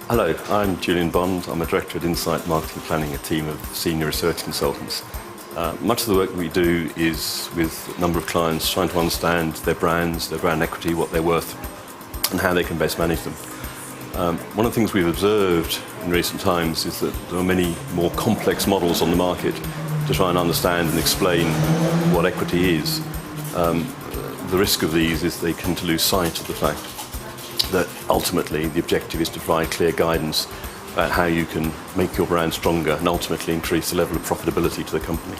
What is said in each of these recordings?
Hello, I'm Julian Bond. I'm a director at Incite Marketing Planning, a team of senior research consultants. Much of the work we do is with a number of clients trying to understand their brands, their brand equity, what they're worth, and how they can best manage them. One of the things we've observed in recent times is that there are many more complex models on the market to try and understand and explain what equity is. The risk of these is they tend to lose sight of the fact that ultimately the objective is to provide clear guidance about how you can make your brand stronger and ultimately increase the level of profitability to the company.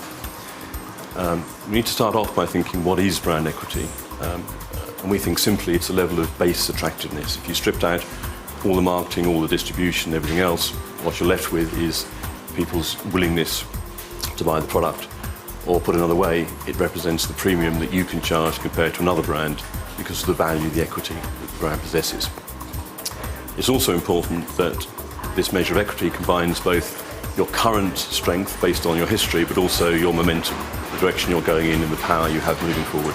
We need to start off by thinking, what is brand equity? And we think simply it's a level of base attractiveness. If you stripped out all the marketing, all the distribution, everything else, what you're left with is people's willingness to buy the product. Or put another way, it represents the premium that you can charge compared to another brand because of the value, the equity that the brand possesses. It's also important that this measure of equity combines both your current strength based on your history, but also your momentum, the direction you're going in and the power you have moving forward.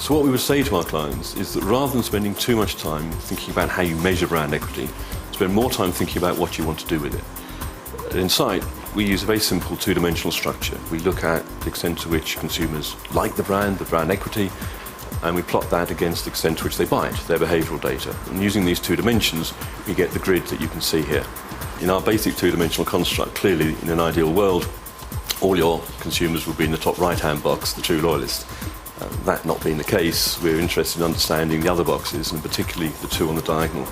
So what we would say to our clients is that rather than spending too much time thinking about how you measure brand equity, spend more time thinking about what you want to do with it. At Incite, we use a very simple two-dimensional structure. We look at the extent to which consumers like the brand equity, and we plot that against the extent to which they buy it, their behavioural data. And using these two dimensions, we get the grid that you can see here. In our basic two-dimensional construct, clearly, in an ideal world, all your consumers would be in the top right-hand box, the true loyalist. That not being the case, we're interested in understanding the other boxes, and particularly the two on the diagonal.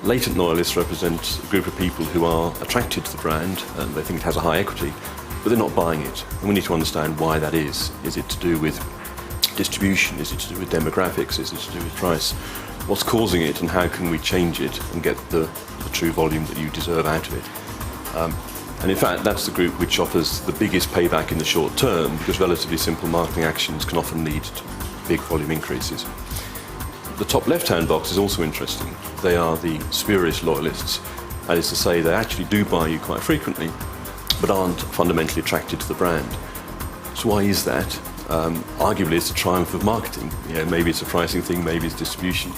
Latent loyalists represent a group of people who are attracted to the brand and they think it has a high equity, but they're not buying it. And we need to understand why that is. Is it to do with distribution? Is it to do with demographics? Is it to do with price? What's causing it, and how can we change it and get the true volume that you deserve out of it? And in fact, that's the group which offers the biggest payback in the short term, because relatively simple marketing actions can often lead to big volume increases. The top left-hand box is also interesting. They are the spurious loyalists. That is to say, they actually do buy you quite frequently, but aren't fundamentally attracted to the brand. So why is that? Arguably, it's a triumph of marketing. Maybe it's a pricing thing, maybe it's distribution.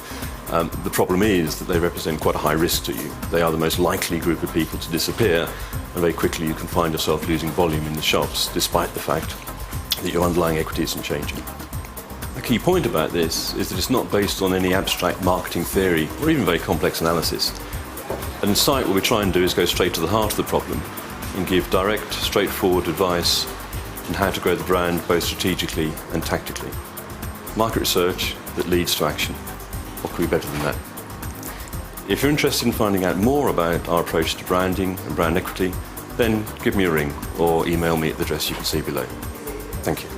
The problem is that they represent quite a high risk to you. They are the most likely group of people to disappear, and very quickly you can find yourself losing volume in the shops, despite the fact that your underlying equity isn't changing. A key point about this is that it's not based on any abstract marketing theory or even very complex analysis. At Incite, what we try and do is go straight to the heart of the problem and give direct, straightforward advice on how to grow the brand both strategically and tactically. Market research that leads to action. What could be better than that? If you're interested in finding out more about our approach to branding and brand equity, then give me a ring or email me at the address you can see below. Thank you.